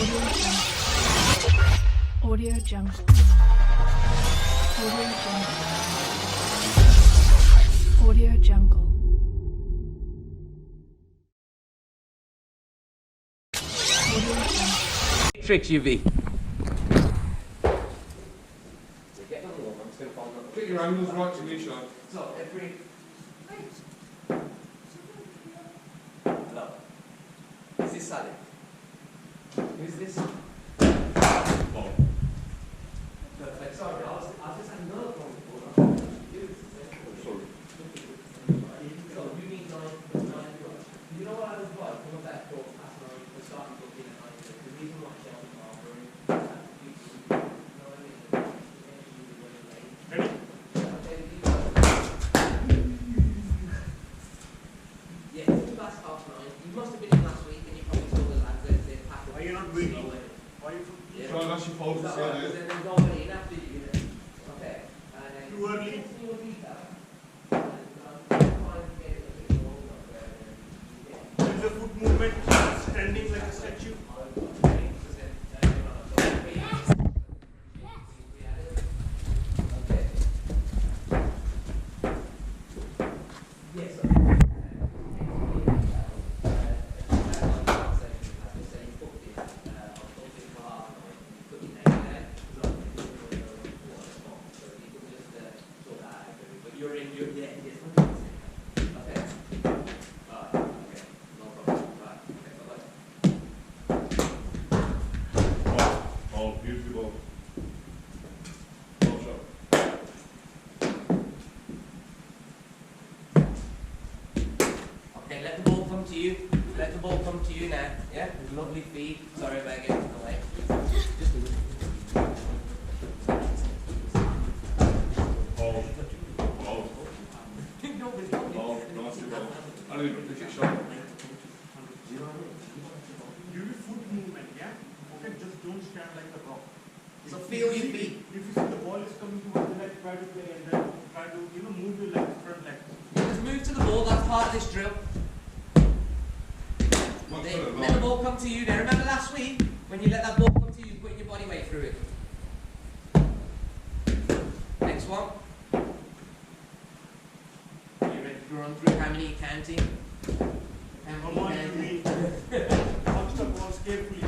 Audio Jungle. Audio Jungle. Audio Jungle. Tricks, Yuvi. Get your angles right to me, Ishant. So, every... Hello. Is this Sally? Who's this? Oh. Perfect. Sorry, I was just had another phone call. Sorry. So, you need 9. You know what I was like? One of that talk past 9, the starting book in at 9. The reason why Shelby Marbury yeah, it's past half 9. You must have been in last week and you probably saw the lads that they packed up. Are you not reading? Why are you from? Yeah. Try and ask your folders Because here. then they'll go in after you. Okay. And then Too early. you'll read that. And try and get it a bit more. There's a foot movement, standing like a statue. Oh, beautiful. Well shot. Okay, let the ball come to you. Let the ball come to you now. Yeah? With lovely feet. Sorry about getting in the way. Just do it. Oh. Oh. Nobody's Oh, nasty ball. I didn't even think it shot. During foot movement, yeah? Okay, just don't stand like a rock. So feel your feet. If you see the ball is coming towards the leg, try to play and then try to, move your leg, front leg. Just move to the ball. That's part of this drill. Much Let better, the right? ball come to you. Now remember last week when you let that ball come to you, putting your body weight through it. Next one. You ready to run through? How many are you counting? How Come many on, are you Yuvi. counting? Touch the balls carefully.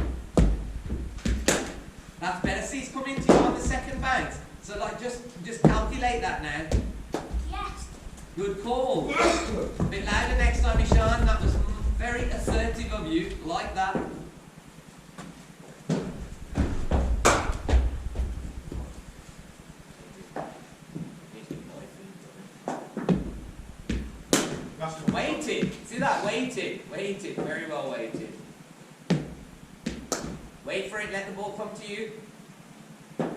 That's better. See, it's coming to you on the second bounce. So like just calculate that now. Yes. Good call. A bit louder next time, Ishant. That was very assertive of you. Like that. That's the Weighted. See that? Weighted. Weighted. Very well weighted. Wait for it. Let the ball come to you. Good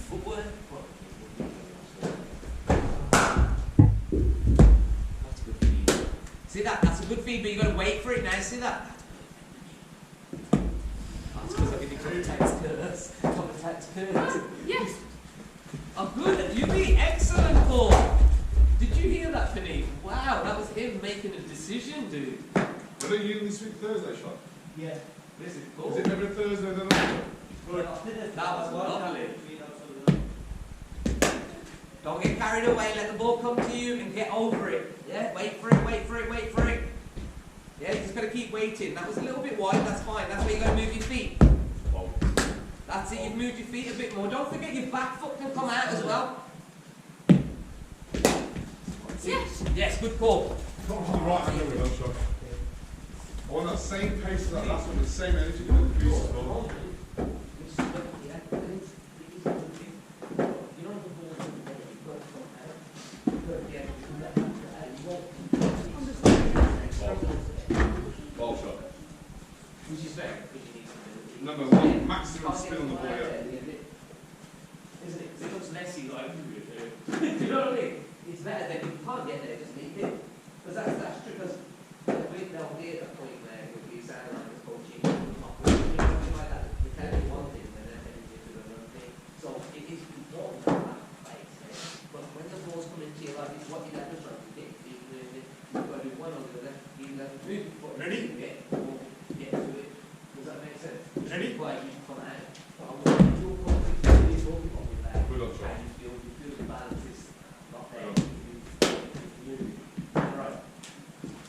footwork. That's good feed. See that? That's a good feed, but you've got to wait for it now. See that? That's because I'm going to commentate's curse. Commentate's curse. Yes. Oh, good. Yuvi, excellent call. Did you hear that, Penny? Wow, that was him making a decision, dude. Are they using this week Thursday shot? Yeah. This is cool. Is it every Thursday then? That was lovely. Don't get carried away. Let the ball come to you and get over it. Yeah, wait for it, wait for it, wait for it. Yeah, you just got to keep waiting. That was a little bit wide. That's fine. That's where you got to move your feet. Oh. That's it. You've moved your feet a bit more. Don't forget your back foot can come out as well. Yes. Yes, good call. Not on the right hand with that shot. I want that same pace as that last one, the same energy with the crease as well. Ball shot. Which is fair. No, one maximum spin on the ball, yeah. Isn't it? 'Cause it looks messy, like. Do you know what I mean? It's better than you can't get there, just leave it. Because that's true. Because they'll hear that point where you sound like it's coaching. Something like that. You tell you one thing and then you do another thing. So it is important to have that face. But when the ball's coming to you, like it's what you let the run, you get moving. You've got to do one or the other. You have to move your foot. Ready? Okay. Ready? quite easy to come out. But I want you to put this all on me there. Good on, Sean. And you feel the balance is not there. Right.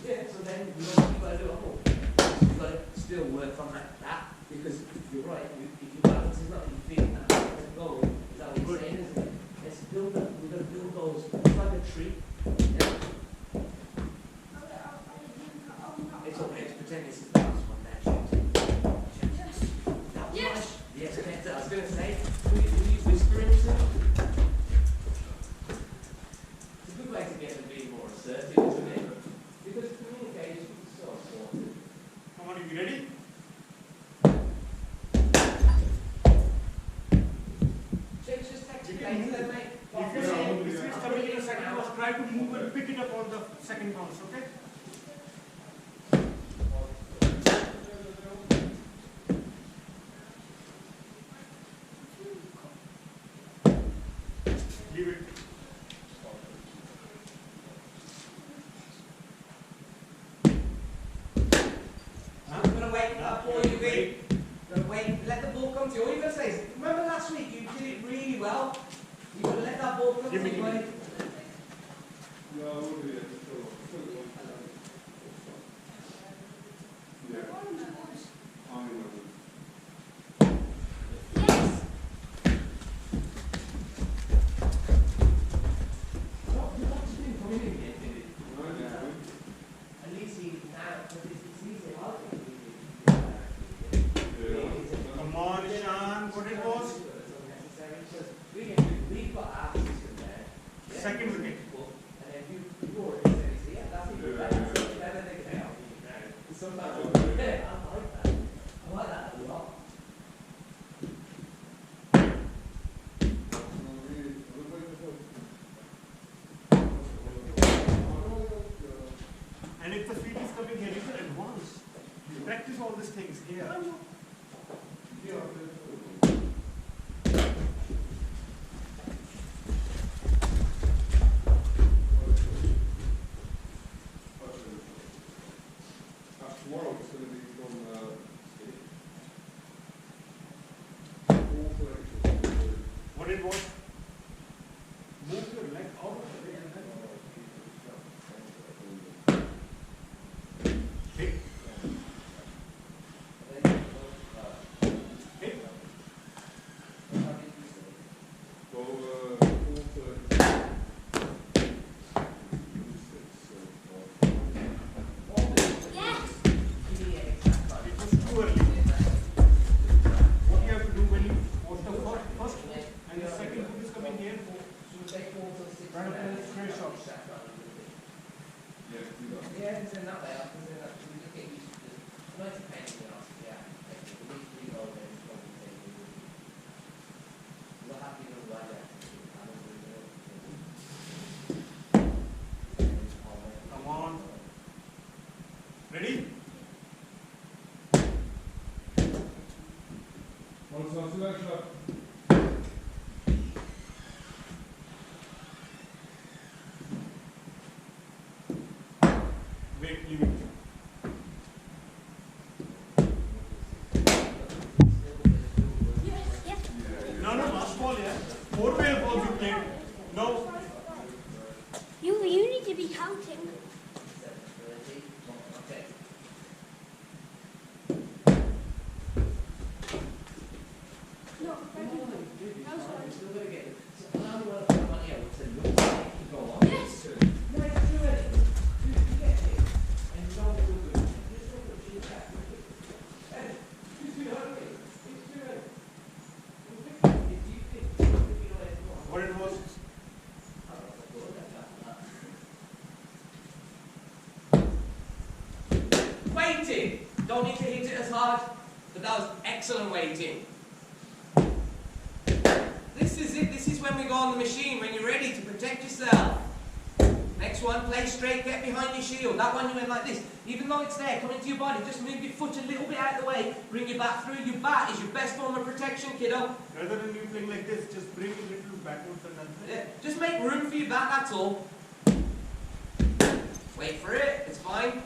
Yeah, so then you've got to do a whole. You've got to still work on that because you're right. If your balance is not in your feet, and the goal is that what you're saying, isn't it? Let's build up. We've got to build those. It's like a tree. Yeah. It's okay. Just pretend this is the last one there. Yes. Yes, I was going to say, who you whispering to? It's a good way to get them being more assertive, isn't it? Because communication is so important. Come on, you ready? Just text me later then, mate. If you see it's coming in a second bounce, try to move and pick it up on the second bounce, okay? Leave it. I'm going to wait up for you, Vic. Going to wait, let the ball come to you. All you've got to say is, remember last week you did it really well. You've got to let that ball come to Give me, you, give me. mate. Yeah, I would be. Yeah. I know. What's been coming in here, did it? Right, yeah. At least he now, because it's easy. I think Yeah. Come on, Ishant, what it was? We've got our system there. Yeah. Second wicket. And then you already said it's here. That's even better. So better than they can. Sometimes, yeah, I like that. I like that a lot. And if the feed is coming here, you can advance. You practice all these things here. Tomorrow it's going to be from What it was? Move your leg out of the way and then hit. Hit. It was too early. What you have to do when you was the first and the second foot is coming here, try to play straight shots. Yeah, do that. Yeah, it's in that way. I can say that we just get used to this. It's nice to paint, you know. Yeah, we need to be over there. We're happy with the way. Come on. Ready? One selection. Wait, leave it. No, last ball, yeah. 4 ball balls you played. No. You need to be counting. Okay. No, Still gotta get it. So now we want to put money out. So look, go on. Yes. No, it's too early. You get it. And you don't feel good. You just don't feel bad. And it's too early. It's too early. If you think, if you know where it's going. What it was? I don't know, go on, that's that. Waiting. Don't need to hit it as hard, but that was excellent waiting. This is it. This is when we go on the machine, when you're ready to protect yourself. Next one, play straight, get behind your shield. That one you went like this. Even though it's there, come into your body, just move your foot a little bit out of the way, bring your back through. Your back is your best form of protection, kiddo. Rather than you playing like this, just bring it a little backwards and then. Yeah, just make room for your back, that's all. Wait for it, it's fine.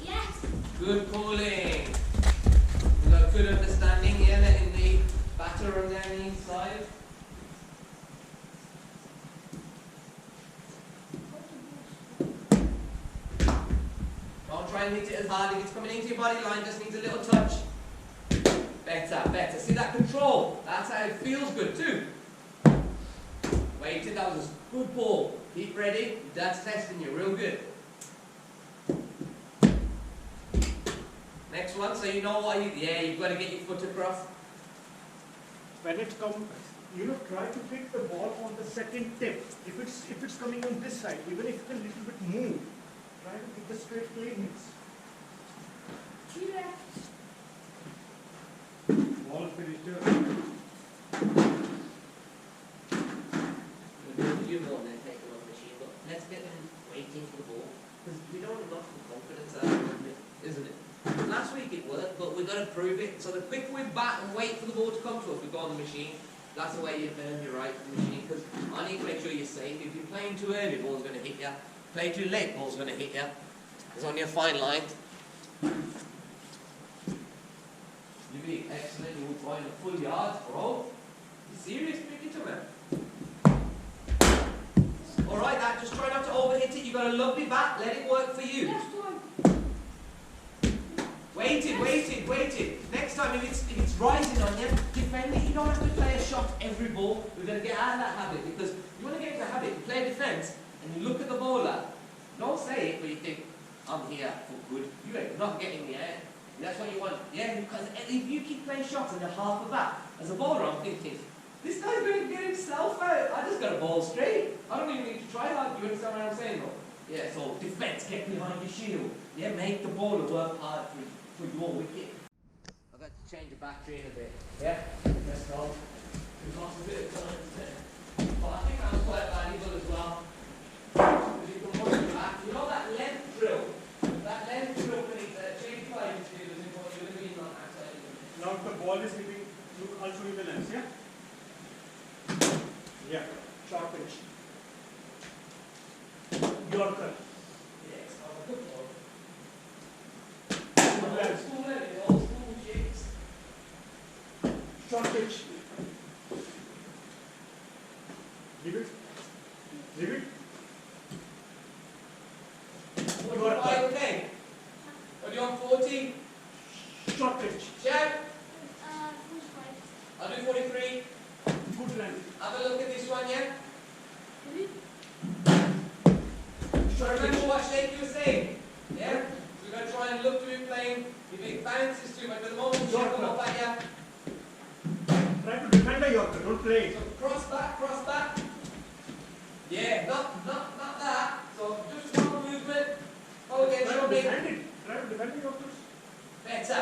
Yes. Good calling. We've got good understanding here, letting the batter run down the inside. Don't try and hit it as hard. If it's coming into your body line, just needs a little touch. Better, better. See that control? That's how it feels good too. Waited, that was a good ball. Keep ready. That's testing you real good. Next one, so you know what you've got to get your foot across. When it comes, try to hit the ball on the second tip. If it's coming on this side, even if it's a little bit move, try to hit the straight plane hits. Ball finished here. We'll do a few more and then take them off the machine, but let's get them waiting for the ball. Because we don't knock the confidence out of it, isn't it? Last week it worked, but we've got to prove it. So the quicker we bat and wait for the ball to come to us, we go on the machine. That's the way you've earned your right to the machine. Because I need to make sure you're safe. If you're playing too early, the ball's going to hit you. Play too late, the ball's going to hit you. There's only a fine line. Yuvi, excellent. You will find a full yard, bro. You serious, cricket, man? Alright, that just try not to overhit it. You've got a lovely bat. Let it work for you. Waited. Next time, if it's rising on you, defend it. You don't have to play a shot every ball. We're going to get out of that habit because you want to get into the habit. You play defence and you look at the bowler. Don't say it, but you think, I'm here for good. You're not getting the air. That's what you want. Yeah, because if you keep playing shots and you're half of that, as a bowler, I'm thinking, this guy's going to get himself out. I just got to bowl straight. I don't even need to try hard. You understand what I'm saying, though? Yeah, so defence, get behind your shield. Yeah, make the bowler work hard for your wicket. I've got to change the battery in a bit. Yeah, let's go. We've lost a bit of time today. But I think that's quite valuable as well. Because you can work back. You know that length drill? That length drill beneath the change five is what you're going to be on that side. Now if the ball is hitting, I'll show you the lens, yeah? Yeah, short pitch. Yorker. Yes, I'm a good ball. Old school shapes. Short pitch. Leave it. Yorker. Okay. Are you on 40? Short pitch. Shout. I'll do 43. Good length. Have a look at this one, yeah? Remember what shape you were saying? Yeah? So we're going to try and look to it playing. If it bounces too much, but the moment you come up at you. Try to defend the Yorker, don't play. So cross back. Yeah, not that. So just one movement. Oh, again, Try show to me. defend it. Try to defend the Yorkers. Better.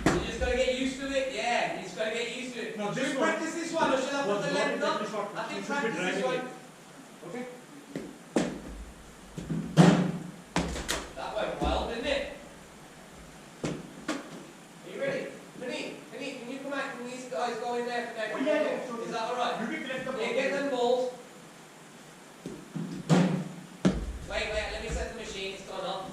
You just got to get used to it. Yeah, you just got to get used to it. Now Just this one practice this one, or should I put the length up? short. I think You should be practice this driving one. it. Okay? That went well, didn't it? Are you ready? Penny, can you come out? Can these guys go in there for next? Oh, yeah, sure. Is that alright? You can collect the ball. Yeah, get them balls. Wait, let me set the machine, it's gone off.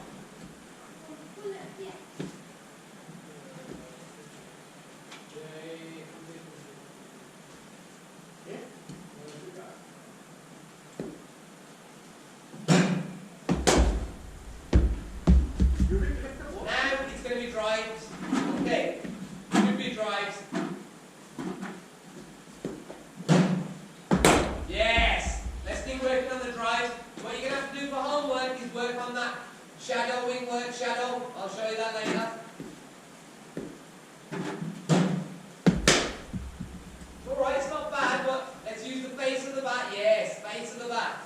You can collect the ball. Now it's going to be drives. Okay, should be drives. Yes! Let's keep working on the drives. What you're going to have to do for homework is work on that shadowing word, shadow. I'll show you that later. Alright, it's not bad, but let's use the face of the bat. Yes, face of the bat.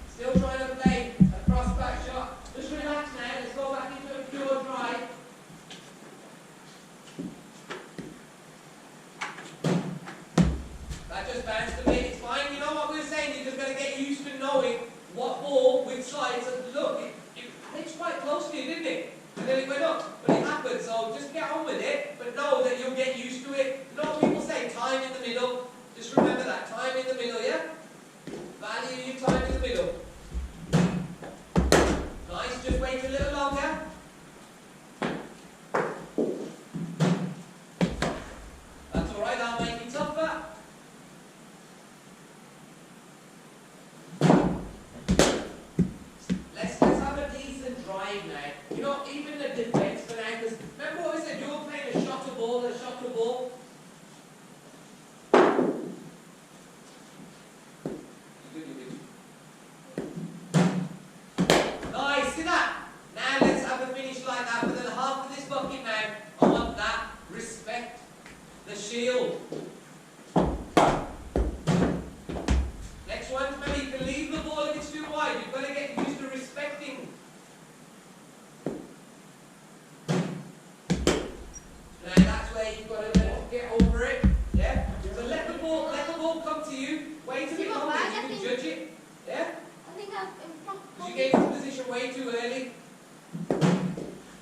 Still trying to play a cross-back shot. Just relax now. Let's go back into a pure drive. That just bounced a bit. It's fine. You know what we were saying? You're just going to get used to knowing what ball, which sides. And look, it pitched quite close to you, didn't it? And then it went up. But it happened. So just get on with it. But know that you'll get used to it. You know what people say? Time in the middle. Just remember that. Time in the middle, yeah? ball. Nice, see that? Now let's have a finish like that, but then half of this bucket now, I want that. Respect the shield. Next one, remember you can leave the ball if it's too wide. You've got to get used to respecting. Now that's where you've got to get over it. Yeah? So let the ball come to you. Wait a bit longer, you can judge it. Yeah? I think I'm in front. Because you gave the position way too early.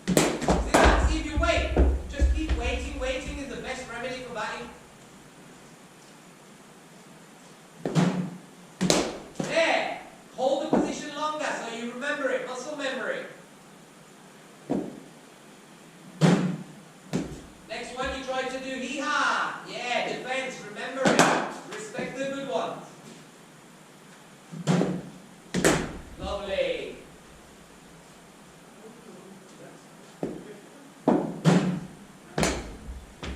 See that? See if you wait. Just keep waiting. Waiting is the best remedy for batting. There. Hold the position longer so you remember it. Muscle memory. Next one you try to do hee-ha. Yeah, defense. Remember it. Respect the good ones. Lovely.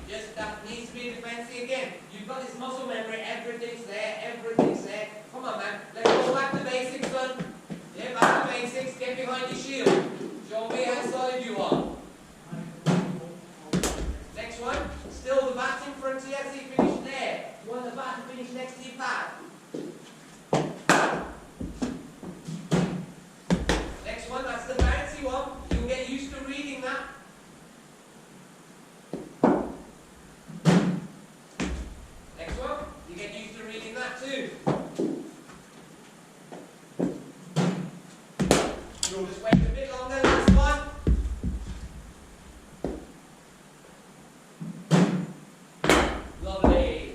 Just that needs to be defensive again. You've got this muscle memory, everything's there, everything's there. Come on, man. Let's go back to basics, son. Yeah, back to basics. Get behind your shield. Show me how solid you are. Next one. Still the bat in front of you as you finish there. You want the bat to finish next to your pad. Next one, that's the fancy one. You'll get used to reading that. Next one, you get used to reading that too. Just wait a bit longer, last one. Lovely.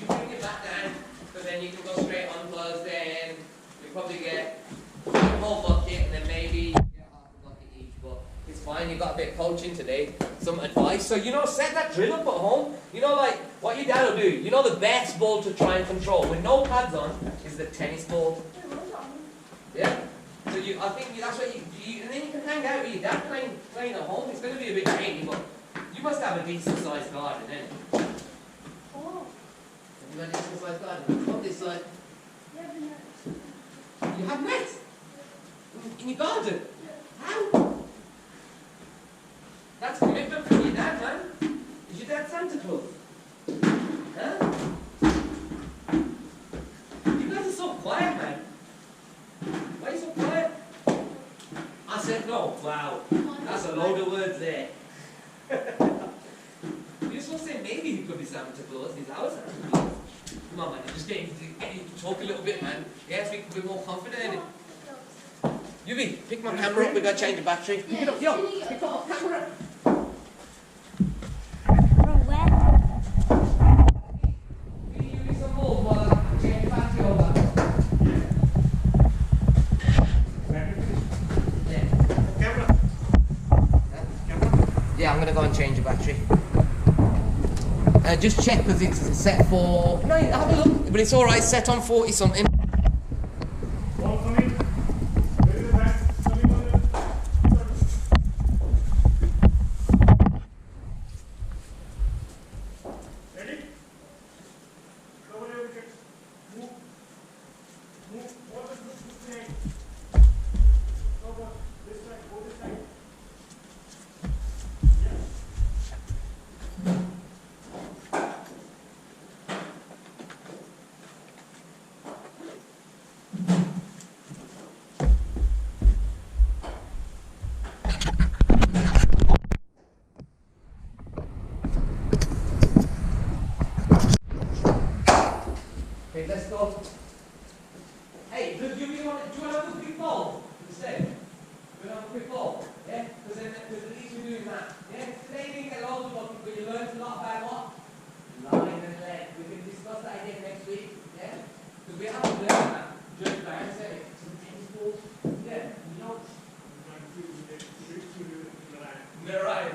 You bring it back down, but then you can go straight on close then. You probably get a whole bucket and then maybe you get half a bucket each, but it's fine, you got a bit of coaching today. Some advice. So set that drill up at home. Like what your dad will do. The best ball to try and control with no pads on is the tennis ball. Yeah? So I think that's what you and then you can hang out with your dad playing at home. It's gonna be a bit rainy, but you must have a decent sized garden, eh? Oh. You got a decent sized garden. On this side. Yeah, but no. You have nets? In your garden? How? That's commitment from your dad, man. Is your dad Santa Claus? Huh? You guys are so quiet, man. Why are you so quiet? I said no. Wow. That's a load of words there. You're supposed to say maybe he could be Santa Claus. He's our Santa Claus. Come on, man. You're just getting to talk a little bit, man. Yeah, so we can be more confident in it. Yuvi, pick my camera up. We gotta change the battery. Pick it up. Yo, pick up my camera. Yeah, I'm gonna go and change the battery. Just check because it's set for. No, have a look. But it's all right. Set on 40 something. Ball coming. Where is the bat? Coming on the. Ready? Cover your wickets. Move. What is this thing? Cover. This side. Go this side. Okay, let's go. Hey, do you want to have a quick ball instead? Do you want to have a quick ball? Yeah? Because at least we're doing that. Yeah? Today you didn't get loads of buckets, but you learned a lot about what? Line and leg. We can discuss that again next week. Yeah? Because we haven't learned that. Just downstairs. Some tennis balls. Yeah. They're right.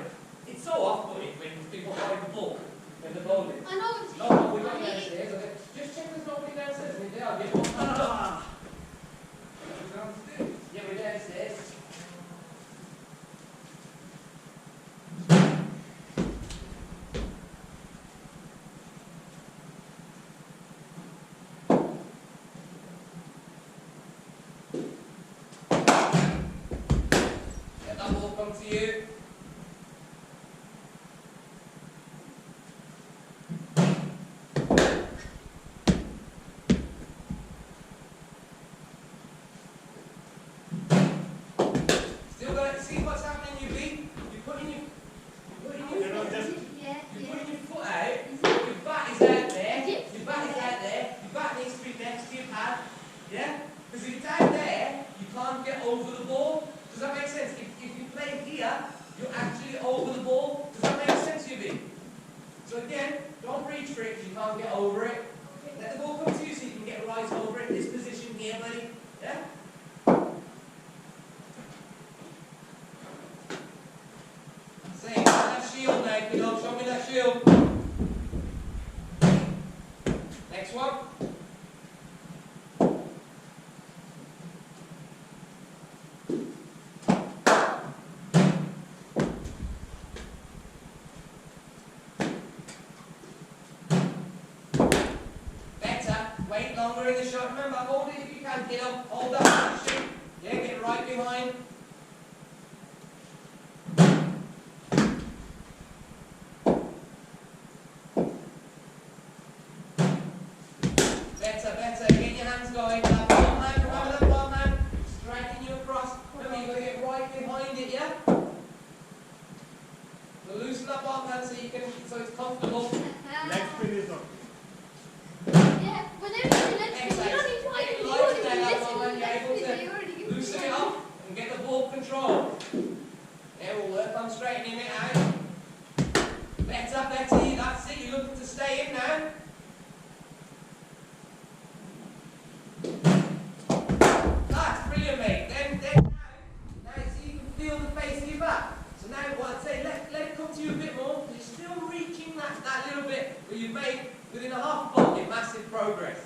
It's so off-putting when people are the ball. When the ball is. I know it's No, we're not downstairs. Okay? Just check there's nobody downstairs. I mean, they are getting more. Yeah, we're downstairs. ball come to you. Still got to see what's happening, Yuvi. You're putting your Yeah, You're yeah. putting your foot out, your bat is out there, your bat is out there, your bat needs to be next to your pad, yeah? Because if it's out there, you can't get over the ball. Does that make sense? If you play here, you're actually over the ball. Does that make sense, Yuvi? So again, don't reach for it because you can't get over it. Let the ball come to you so you can get right over it. This position here, buddy, yeah? Same, that shield now, good old, show me that shield. Next one. Better, wait longer in the shot. Remember, hold it if you can, get up, hold that position. Yeah, get right behind. Better, get your hands going. That ball hand, remember that ball hand? Striking you across. Remember, you've got to get right behind it, yeah? So loosen that ball hand so you can, so it's comfortable. Leg spin is not. Yeah, whenever you let me, you Exercise. don't need to Get you light don't there, need that to ball hand, you're able you already to give me loosen that. it up and get the ball control. Yeah, we'll work on straightening it out. Better, that's it, you're looking to stay in now. That's brilliant, mate. Then now so you can feel the face of your back. So now what I'd say, let it come to you a bit more. You're still reaching that little bit, but you've made within a half pocket massive progress.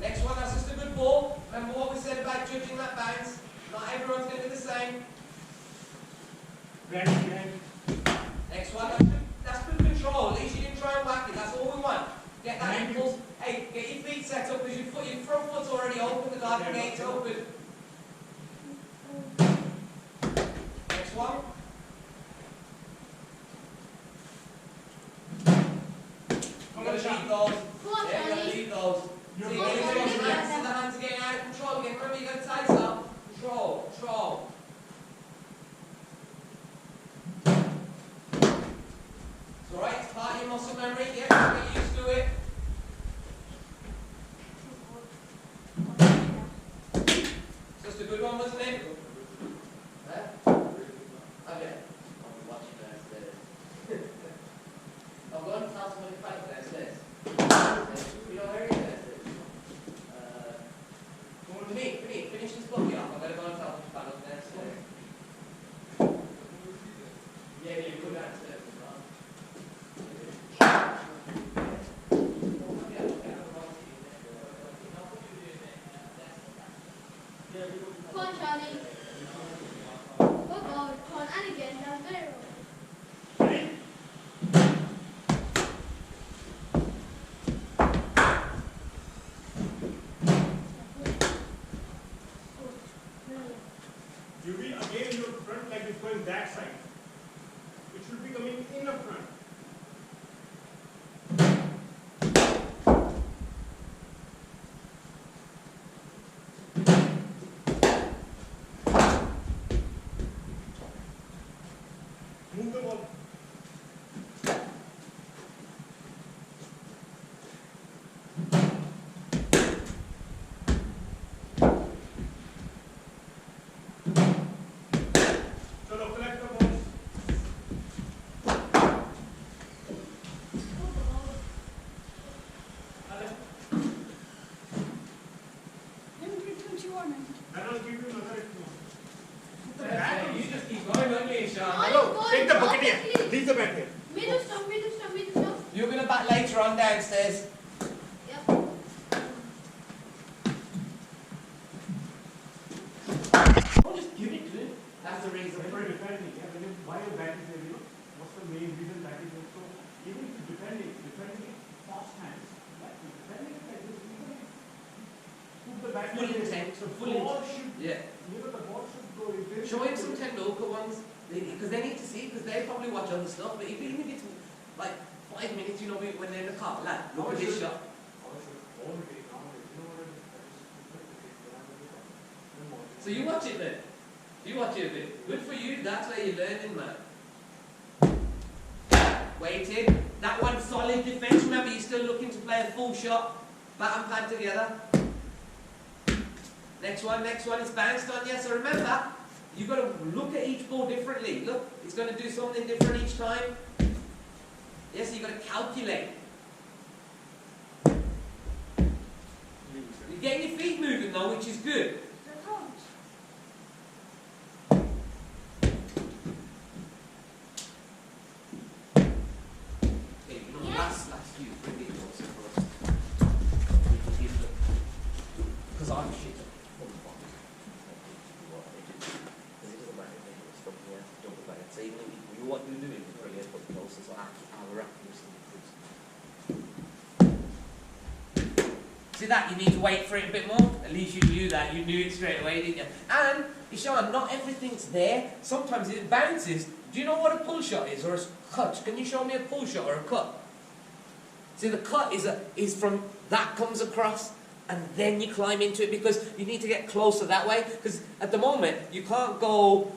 Next one, that's just a good ball. Remember what we said about judging that bounce. Not everyone's going to do the same. Behind. Next one, that's good control. At least you didn't try and whack it. That's all we want. Get that impulse. Hey, get your feet set up because your front foot's already open. The garden gate's open. Next one. You're going to leave those. Come on, Yeah, you're going to Charlie. leave those. You're See, going get to your leave hands, them. the hands are getting out of control again. Remember, you've got to tie yourself. Control. It's alright, it's part of your muscle memory. Yeah, get used to it. Just a good one, wasn't it? Huh? Okay. I'll be watching downstairs. I'll go and tell somebody to fight downstairs. You know where he is downstairs? Finish this book off. I'm going to go and tell them to fight downstairs. Yeah, you go downstairs as well. Come on, Charlie. Go forward. Come on, and again. That's very well. Ready? Yuvi, again your front leg is going that side. It should be coming in the front. Move the ball. Chalo, collect the balls. Then I'll give you another example. You just keep going, don't you, Ishant? Hello, take the bucket here. Leave the bat here. Middle stop. You're going to bat later on downstairs. Yep. Don't just give it to him. That's the reason. When you're defending, yeah, when you buy a bat is there, what's the main reason that is also, even if you're defending it fast hands, like you're defending it like this, even if you put the bat full intent, The full ball intent. should, Yeah. the ball should go. If there is Show him a- some Tendulkar ones, because they need to see, because they probably watch other stuff, but even if it's like 5 minutes, you know, when they're in the car, lad, look at this shot. So you watch it then. You watch it a bit. Good for you, that's where you're learning, man. Waiting. That one solid defense. Remember, you're still looking to play a full shot. Bat and pad together. Next one is bounced on you. So remember, you've got to look at each ball differently. Look, it's going to do something different each time. Yes, you've got to calculate. You're getting your feet moving though, which is good. Last few, bring it also for us. Because I'm shit. So even if you what you're doing is brilliant, but the process will our accuracy. See that? You need to wait for it a bit more. At least you knew that. You knew it straight away, didn't you? And, Ishant, not everything's there. Sometimes it bounces. Do you know what a pull shot is or a cut? Can you show me a pull shot or a cut? See, the cut is from that comes across and then you climb into it because you need to get closer that way. Because at the moment you can't go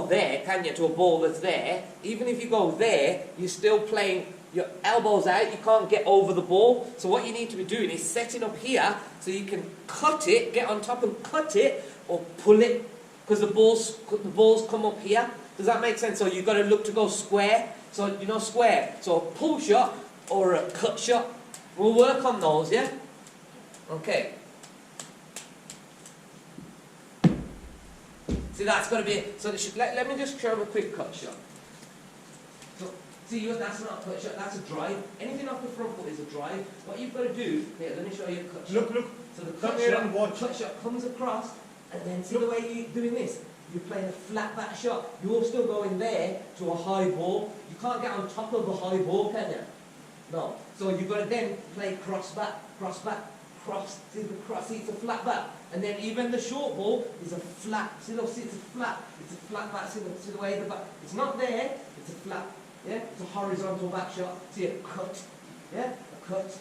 there, can you, to a ball that's there. Even if you go there, you're still playing your elbows out. You can't get over the ball. So what you need to be doing is setting up here so you can cut it, get on top and cut it, or pull it because the balls come up here. Does that make sense? So you've got to look to go square. So you know square. So a pull shot or a cut shot. We'll work on those, yeah? Okay. See, that's got to be, so let me just show him a quick cut shot. So, see, that's not a cut shot, that's a drive. Anything off the front foot is a drive. What you've got to do, here, let me show you a cut shot. Look. So the cut shot comes across, and then see the way you're doing this? You're playing a flat back shot. You're still going there to a high ball. You can't get on top of a high ball, can you? No. So you've got to then play cross back, cross, see the cross, see it's a flat back. And then even the short ball is a flat, see it's a flat back, see the way the back, it's not there, it's a flat, yeah? It's a horizontal back shot, see a cut, yeah? A cut.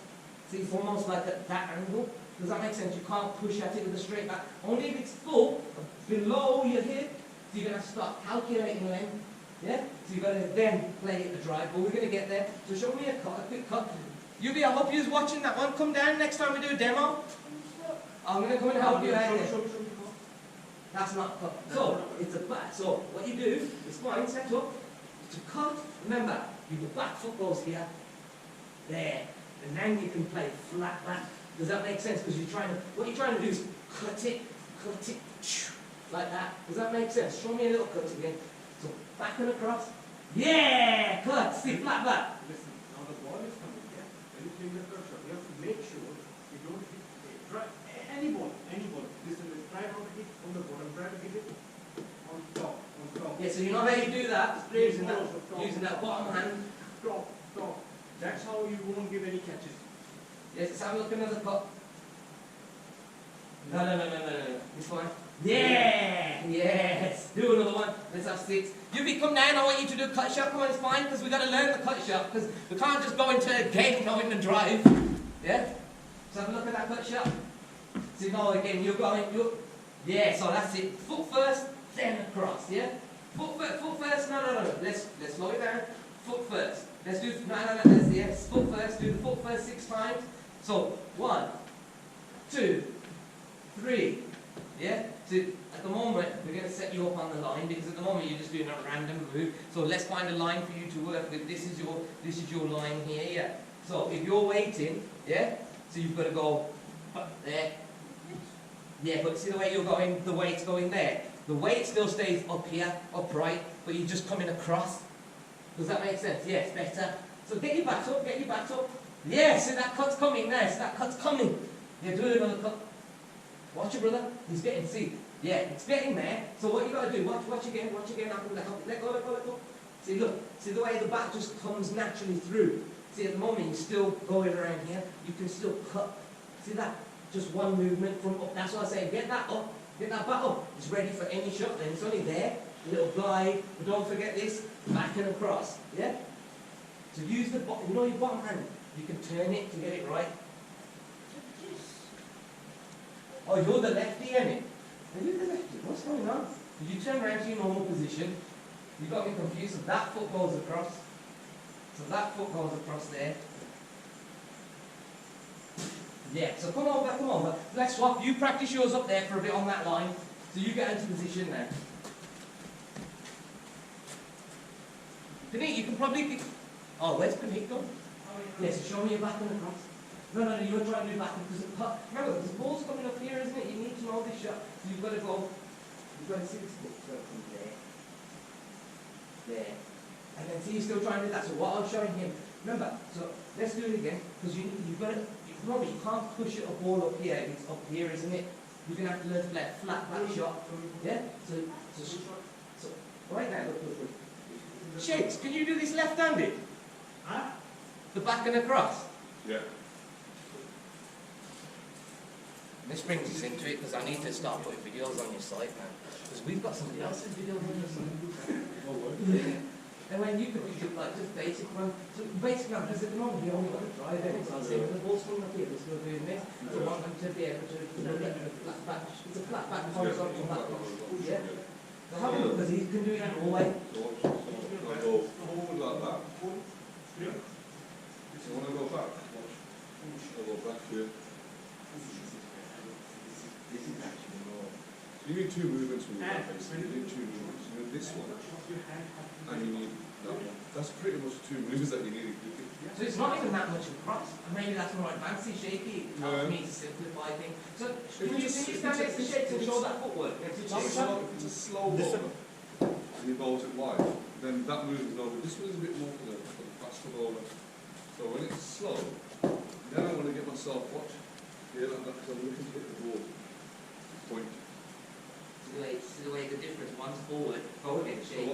See, it's almost like at that angle. Does that make sense? You can't push at it with a straight back. Only if it's full, below your hip, so you're going to start calculating length. Yeah? So you've got to then play a drive, but we're going to get there. So show me a quick cut. Yuvi, I hope you're watching that one. Come down next time we do a demo. I'm going to come and help you out here. That's not cut. So, it's a back. So, what you do is fine, set up. To cut, remember, your back foot goes here, there, and then you can play flat back. Does that make sense? Because what you're trying to do is cut it, like that. Does that make sense? Show me a little cut again. So, back and across. Yeah! Cut! See, flat back. Listen, now the ball is coming, yeah? When you play the cut shot, you have to make sure you don't hit any ball. Listen, try not to hit on the bottom, try to hit it on top. Yeah, so you know how you do that? Using that bottom hand. Top. That's how you won't give any catches. Yes, let's have a look at another cut. No. This one. Yeah! Yes! Do another one. Let's have 6. Yuvi, come down. I want you to do a cut shot. Come on, it's fine, because we've got to learn the cut shot, because we can't just go into a game knowing the drive. Yeah? So have a look at that cut shot. See, no, again, yeah, so that's it. Foot first, then across, yeah? Foot first, no. Let's slow it down. Foot first. Let's do, yes, foot first. Do the foot first 6 times. So, 1, 2, 3, yeah? So, at the moment, we're going to set you up on the line, because at the moment you're just doing a random move. So let's find a line for you to work with. This is your line here, yeah? So, if you're waiting, yeah? So you've got to go there. Yeah, but see the way you're going, the weight's going there. The weight still stays up here, upright, but you're just coming across. Does that make sense? Yes, better. So get your back up. Yes, so that cut's coming now, Yeah, do another cut. Watch your brother, he's getting, see. Yeah, it's getting there. So what you got to do, watch again, let go. See, look, see the way the back just comes naturally through. See, at the moment, you're still going around here, you can still cut. See that? just one movement from up. That's why I say get that up, get that back up. It's ready for any shot, then it's only there. A little glide, but don't forget this, back and across, yeah? So use the, you know your bottom hand, you can turn it to get it right. Oh, you're the lefty, ain't it? Are you the lefty? What's going on? Did you turn around to your normal position? You got me confused, so that foot goes across. So that foot goes across there. Yeah, so come over. Let's swap. You practice yours up there for a bit on that line. So you get into position now. Panik, you can probably pick. Oh, where's Panik gone? Yes, show me your back and across. No, you were trying to do back because remember, the ball's coming up here, isn't it? You need to know this shot. So you've got to go. You've got to see this foot go from there. And then see, you're still trying to do that. So what I was showing him, remember, so let's do it again, because you've got to, remember, you can't push a ball up here, it's up here, isn't it? You're going to have to learn to play a flat back shot. Yeah? So right now, look. Shakes, can you do this left-handed? Huh? The back and across? Yeah. This brings us into it, because I need to start putting videos on your site now. Because we've got somebody else's videos on your site. And when you could do like just basic one, so basic one, because at the moment you only got to drive it, so I'll say when the ball's coming up here, this will doing this, so I want them to be able to look at the flat back, it's a flat back horizontal back. Yeah? So have a look, because he can do it all way. I go forward like that. Yeah. So when I go back, I go back here. This is actually more. You need two movements when you back basically. You need two movements. You need this one, and you need that one. That's pretty much two moves that you need. So it's not even that much across. Maybe that's more advanced. Shaky helps me to simplify things. So can you stand next to Shakes and show that footwork? If it's a slow bowler and you bowl it wide, then that move is over. This one is a bit more for the faster bowler. So when it's slow, then I want to get myself watch here like that because I'm looking to hit the ball. Point. See the way the difference. One's forward, against So Shakes.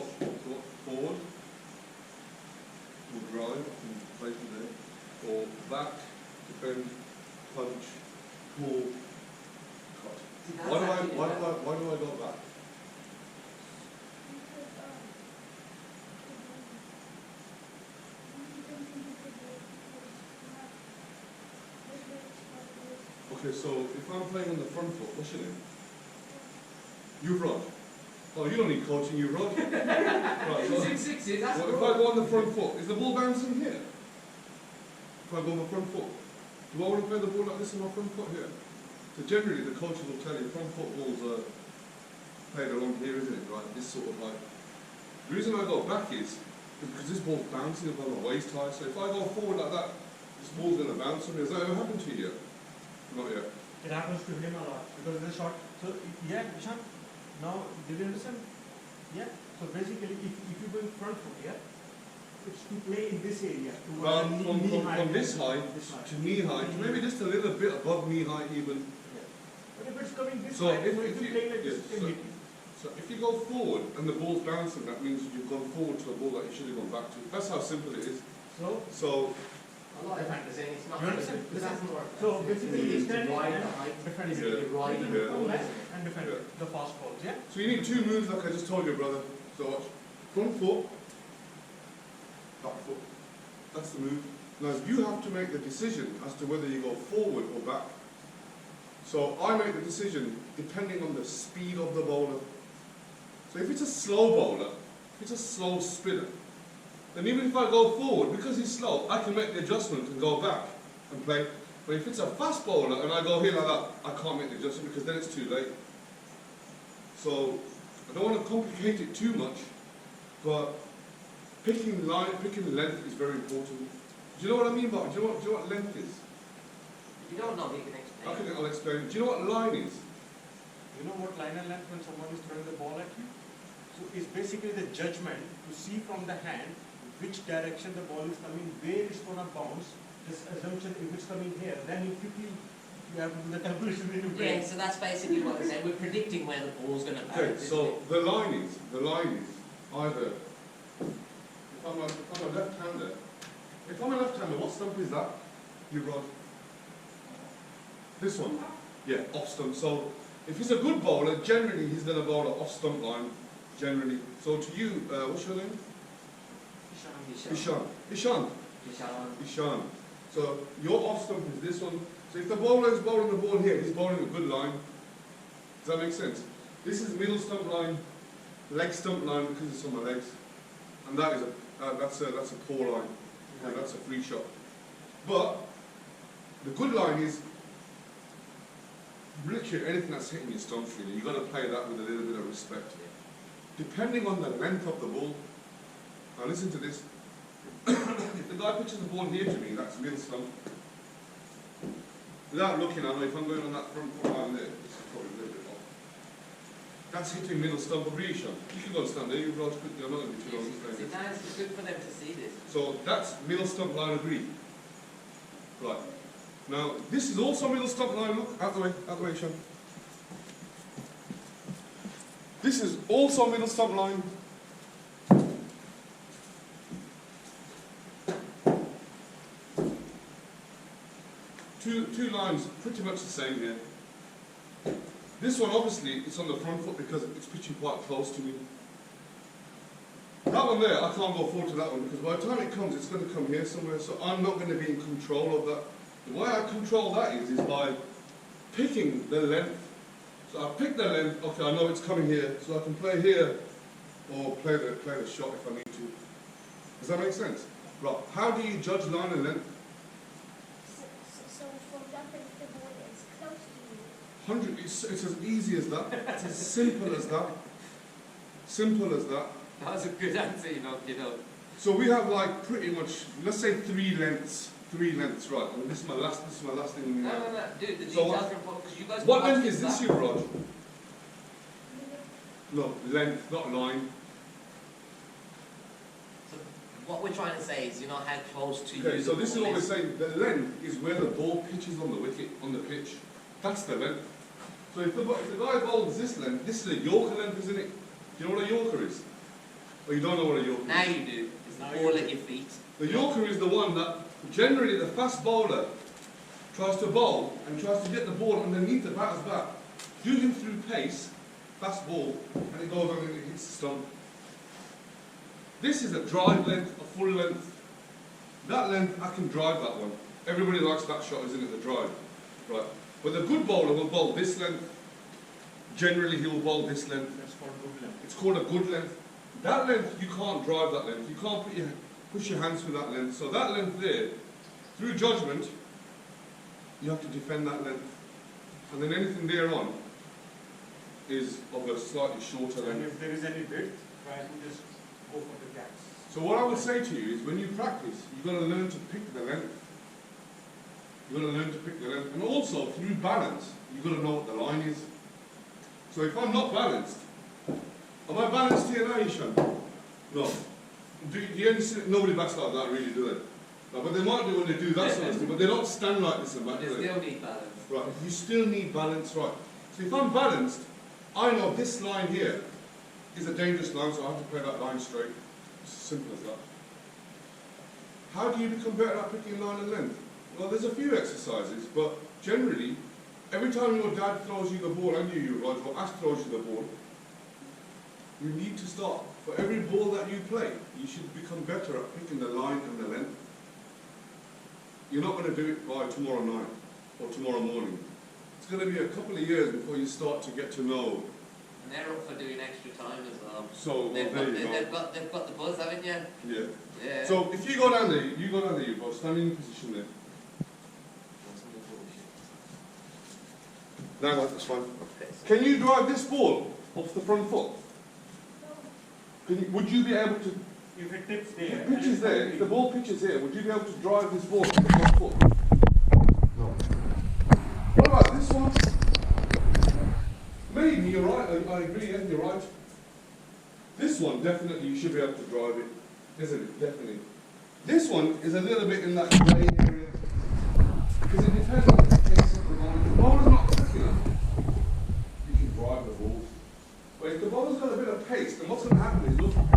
what forward, will drive and play from there, or back, defend, punch, pull, cut. See, that's Why do actually I go back? Okay, so if I'm playing on the front foot, what's your name? You Rod. Oh, you don't need coaching, you Rod. Right, so, 6-6, that's well, if I go on the front foot, is the ball bouncing here? If I go on my front foot, do I want to play the ball like this on my front foot here? So generally the coaches will tell you front foot balls are played along here, isn't it? Right, this sort of like. The reason I go back is because this ball's bouncing above my waist high. So if I go forward like that, this ball's going to bounce on me. Has that ever happened to you yet? Not yet. It happens to him a lot because it's a short. So yeah, Ishant, now did you understand? Yeah. So basically, if you go in front foot, yeah, it's to play in this area. Well, from this height to knee height, maybe just a little bit above knee height even. Yeah. But if it's coming this So way, if you you- play like yes, this, so- can So if you go forward and the ball's bouncing, that means you've gone forward to a ball that you should have gone back to. That's how simple it is. So A lot of factors in it's not. You understand? It doesn't work. So basically, it's it's standing wide and the height. defending. Yeah. You're riding the Yeah. ball, Left isn't it? and defend Yeah. the fast balls, yeah? So you need two moves like I just told you, brother. So watch. Front foot, back foot. That's the move. Now you have to make the decision as to whether you go forward or back. So I make the decision depending on the speed of the bowler. So if it's a slow bowler, if it's a slow spinner, then even if I go forward, because he's slow, I can make the adjustment and go back and play. But if it's a fast bowler and I go here like that, I can't make the adjustment because then it's too late. So I don't want to complicate it too much, but picking length is very important. Do you know what I mean by it? Do you know what length is? If you don't know, you can explain. I'll explain. Do you know what line is? You know what line and length when someone is throwing the ball at you? So it's basically the judgment to see from the hand which direction the ball is coming, where it's going to bounce. This assumption, if it's coming here, then you quickly you have to do the calculation in your brain. Yeah, so that's basically what I said. We're predicting where the ball's going to Okay, bounce. so the line is either if I'm a left-hander, what stump is that? You rod. This one? Yeah, off stump. So if he's a good bowler, generally he's going to bowl it off stump line, generally. So to you, what's your name? Ishant. Ishant. So your off stump is this one. So if the bowler is bowling the ball here, he's bowling a good line. Does that make sense? This is middle stump line, leg stump line because it's on my legs, and that is that's a poor line. And that's a free shot. But the good line is literally anything that's hitting your stumps. Really, you've got to play that with a little bit of respect. Depending on the length of the ball. Now listen to this. If the guy pitches the ball here to me, that's middle stump. Without looking, I know if I'm going on that front foot line there, this is probably a little bit off. That's hitting middle stump of Ishant. You can go and stand there, you Raj quickly, I'm not going to be too long explaining this. It's good for them to see this. So that's middle stump line agree. Right. Now this is also middle stump line, look, out the way, Ishant. This is also middle stump line. Two lines, pretty much the same here. This one, obviously, it's on the front foot because it's pitching quite close to me. That one there, I can't go forward to that one because by the time it comes, it's going to come here somewhere, so I'm not going to be in control of that. The way I control that is by picking the length. So I pick the length, okay, I know it's coming here, so I can play here or play the shot if I need to. Does that make sense? Right, how do you judge line and length? So for example, if the ball is close to you. 100, it's as easy as that. It's as simple as that. Simple as that. That was a good answer, you know. So we have like pretty much, let's say 3 lengths, right? And this is my last thing. No, dude, the So details are important because you guys. what length is this, you Raj? No, length, not line. So what we're trying to say is, you know how close to you. Okay, so the this is ball what we're saying. The length is where the ball pitches on the wicket, on the pitch. That's the length. So if the guy bowls this length, this is a Yorker length, isn't it? Do you know what a Yorker is? Or you don't know what a Yorker is? Now you do. It's the ball at your feet. The Yorker is the one that generally the fast bowler tries to bowl and tries to get the ball underneath the batter's back, using through pace, fast ball, and it goes on and it hits the stump. This is a drive length, a full length. That length, I can drive that one. Everybody likes that shot, isn't it, the drive? Right. But the good bowler will bowl this length. Generally, he will bowl this length. That's called good length. It's called a good length. That length, you can't drive that length. You can't push your hands through that length. So that length there, through judgment, you have to defend that length. And then anything thereon is of a slightly shorter And length. if there is any width, try to just go for the gaps. So what I would say to you is when you practice, you've got to learn to pick the length. You've got to learn to pick the length. And also, through balance, you've got to know what the line is. So if I'm not balanced, am I balanced here now, Ishant? No. Do you only see, nobody backs like that really, do they? No, but they might do when they do that sort of thing, but they don't stand like this and back, They do they? still need balance. Right, you still need balance, right. So if I'm balanced, I know this line here is a dangerous line, so I have to play that line straight. It's as simple as that. How do you become better at picking line and length? Well, there's a few exercises, but generally, every time your dad throws you the ball, and you, Raj, or Ash throws you the ball, you need to start. For every ball that you play, you should become better at picking the line and the length. You're not going to do it by tomorrow night or tomorrow morning. It's going to be a couple of years before you start to get to know. And they're up for doing extra time as well. So They've there got, you go. they've got the buzz, haven't you? Yeah. Yeah. So if you go down there, you both stand in your position there. No, that's fine. Can you drive this ball off the front foot? Would you be able to? If it tips there, If it pitches there, if the ball pitches here, would you be able to drive this ball off the front foot? No. What about this one? Maybe you're right. I agree. Yeah, you're right. This one definitely you should be able to drive it, isn't it? Definitely. This one is a little bit in that grey area because it depends on the pace of the ball. If the bowler's not quick enough, you can drive the ball. But if the bowler's got a bit of pace, then what's going to happen is look. Come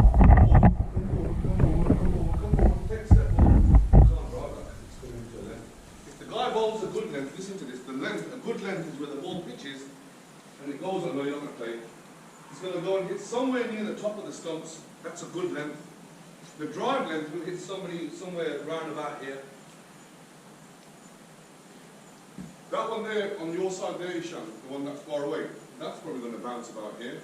on, take a step forward. You can't drive that because it's coming into a length. If the guy bowls a good length, listen to this, the length, a not going to play. It's going to go and hit somewhere near the top of the stumps. That's a good length. The drive length will hit somebody somewhere round about here. That one there, on your side there, Ishant, the one that's far away, that's probably going to bounce about here.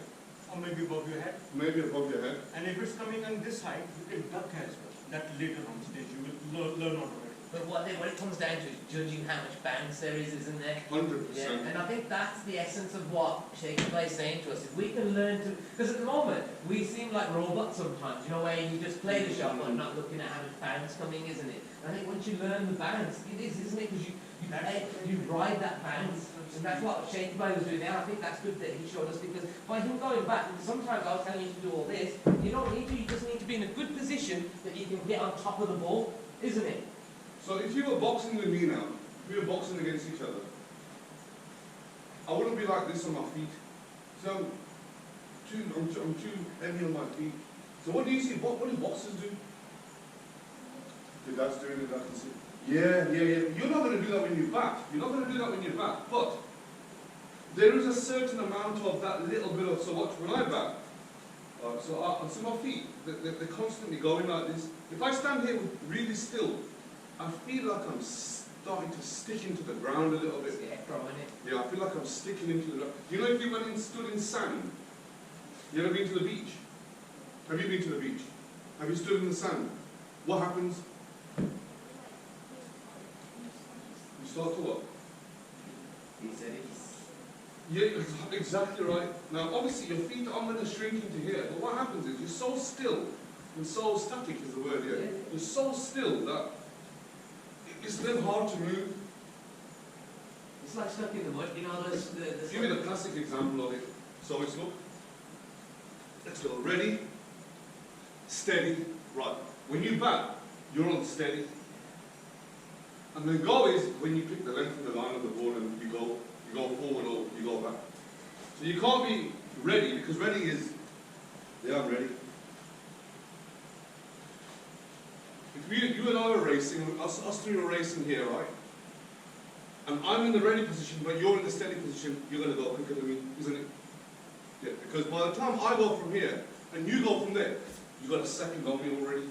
Or maybe above your head. Maybe above your head. And if it's coming on this side, you can duck as well. That later on stage, you will learn automatically. But what it comes down to is judging how much bounce there is, isn't there? 100%. Yeah, and I think that's the essence of what Shakespeare is saying to us. If we can learn to, because at the moment we seem like robots sometimes, you know, where you just play the shot but not looking at how much bounce coming, isn't it? And I think once you learn the bounce, it is, isn't it? Because you ride that bounce, and that's what Shakespeare was doing there. I think that's good that he showed us, because by him going back, sometimes I was telling you to do all this, you don't need to. You just need to be in a good position that you can get on top of the ball, isn't it? So if you were boxing with me now, if we were boxing against each other, I wouldn't be like this on my feet. So I'm too heavy on my feet. So what do you see? What do boxers do? Your dad's doing it, I can see. Yeah. You're not going to do that when you bat. You're not going to do that when you bat. But there is a certain amount of that little bit of, so watch, when I bat, so my feet, they're constantly going like this. If I stand here really still, I feel like I'm starting to stick into the ground a little bit. Yeah, I feel like I'm sticking into the ground. You know, if you went and stood in sand, you ever been to the beach? Have you been to the beach? Have you stood in the sand? What happens? You start to what? He said it's... Yeah, exactly right. Now, obviously, your feet are going to shrink into here, but what happens is you're so still, and so static is the word here. You're so still that it's then hard to move. It's like stuck in the mud, you know, Give me the classic example of it. So it's, look, let's go, ready, steady, right. When you bat, you're on steady. And the go is when you pick the length of the line of the ball and you go forward or you go back. So you can't be ready, because ready is, yeah, I'm ready. If you and I are racing, us three are racing here, right? And I'm in the ready position, but you're in the steady position, you're going to go quicker than me, isn't it? Yeah, because by the time I go from here, and you go from there, you've got a second on me already.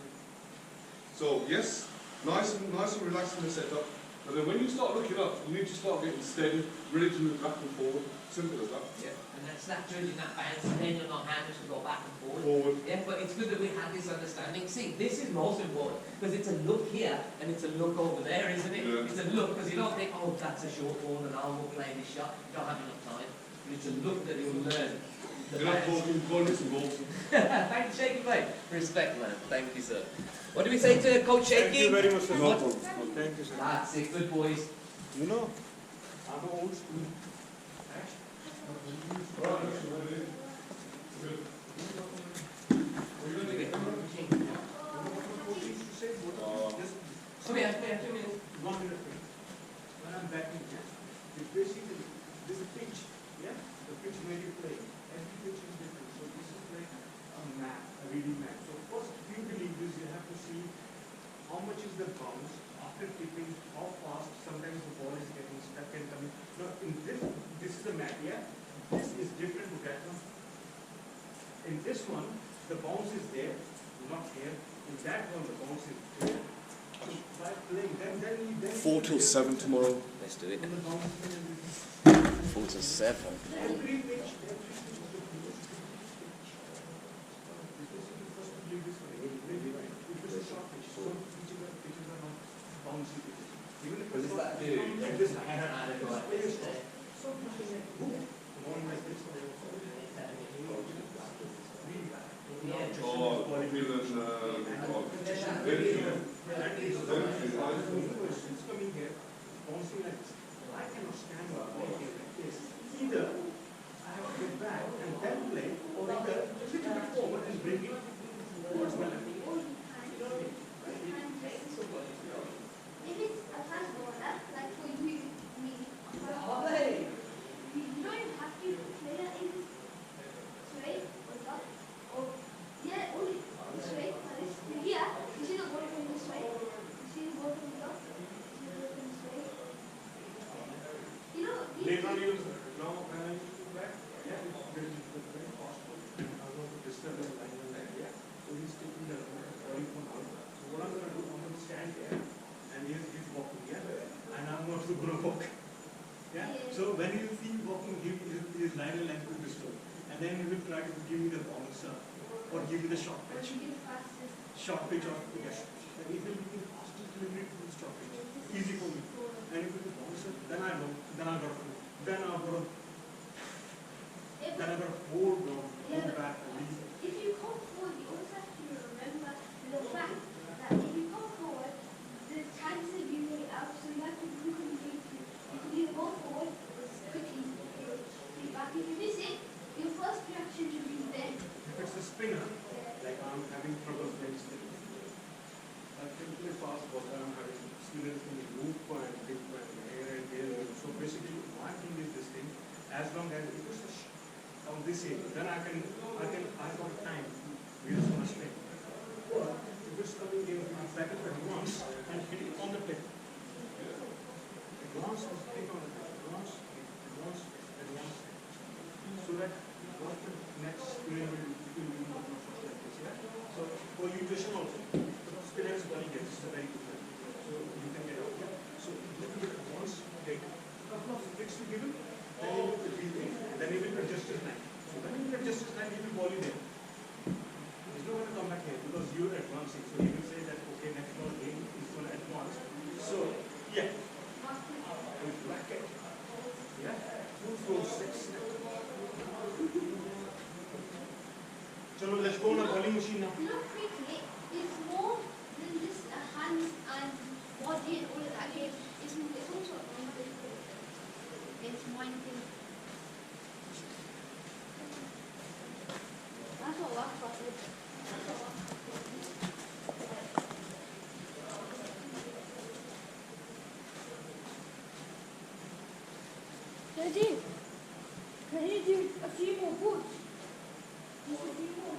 So yes, nice and relaxed in the setup. And then when you start looking up, you need to start getting steady, ready to move back and forward. Simple as that. Yeah, and that's that judging that bounce, and then you'll know how much to go back and forward. Yeah, but it's good that we have this understanding. See, this is most important, because it's a look here, and it's a look over there, isn't it? Yeah. It's a look, because you don't think, oh, that's a short ball, and I'll go play this shot. You don't have enough time. But it's a look that you'll learn. You're not talking goals and balls. Thank you, Shaky, mate. Respect, man. Thank you, sir. What do we say to Coach Shaky? Thank you very much, sir. No problem. Thank you, sir. That's it. Good boys. You know, I'm an old school. Come here, 2 minutes. 1 minute. When I'm batting, it's basically, there's a pitch, yeah? The pitch where you play. Every pitch is different. So this is like a map, a reading map. So first few believers, you have to see how much is the bounce after tipping, how fast sometimes the ball is getting stuck and coming. Now in this is the map, yeah? This is different to that one. In this one, the bounce is there, not here. In that one, the bounce is there. So by playing, then 4 till 7 tomorrow. Let's do it. 4 till 7. Every pitch is the It was a short pitch, so pitches are not bouncy pitches. Even if it's not like this, I had to play a shot. So pitches like boom, going like this. Oh, It's coming here, bouncing like this. I cannot stand up like this. Either I have to get back and then play, or either little bit forward and bring it towards my left. If it's a fast bowler, like for you, me, you don't even have to play that in straight or not. Or, yeah, only straight. Here, you see the ball from this way. You see the ball from the top. You see the ball from this way. You know, Later on, you now when I then he will try to give me the bouncer or give me the short Or pitch. you get fastest. Short pitch or yes. And if it will be fastest delivery to the short pitch, easy for me. And if it is bouncer, then I know, then I got to, then I got to, Yeah, then I but got to hold on, Yeah, hold but- back, and leave. if you come forward, you also have to remember the fact that if you come forward, the chances of you getting out, so you have to look and wait. You can either go forward or quickly be back. If you miss it, your first reaction should be then. If it's a spinner, like I'm having trouble playing spinner. I can play fast, but I'm having spinners in the loop and dip and here and there. So basically, my thing is this thing. As long as it is on this area, then I got time. We are going to spin. Or if it's coming in, I'm back at advance and hit it on the plate. Advance and hit on the plate. Advance, advance, advance. So that what the next spinner will be like this, yeah? So for nutrition also, because spinner is very good, it's a very good one. So you can get out, yeah? So little bit advance, take a couple of tricks to give him, then he will repeat it, then he will adjust his time. So when he will adjust his time, he will ball you there. He's not going to come back here because you're advancing. So he will say that, okay, next ball game is going to advance. So, yeah. With racket. Yeah. 2, 4, 6. Chalo, let's go on a bowling machine now. Look quickly, it's more than just a hand and body and all of that game. It's also a mental thing. It's mind thing. That's what works for it. That's what works for it. Can you do a few more balls? Just a few more.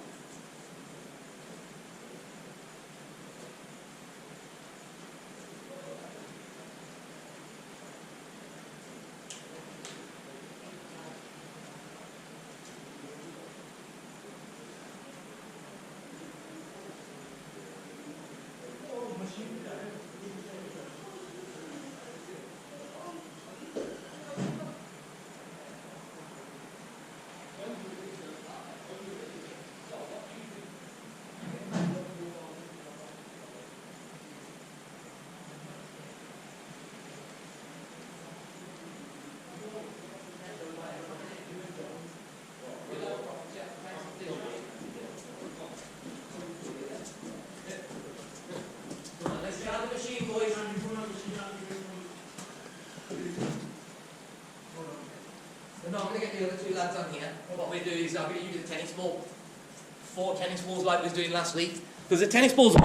Let's start the machine, boys. No, I'm going to get the other two lads on here. What we'll do is I'm going to use a tennis ball. 4 tennis balls like we was doing last week. Because the tennis balls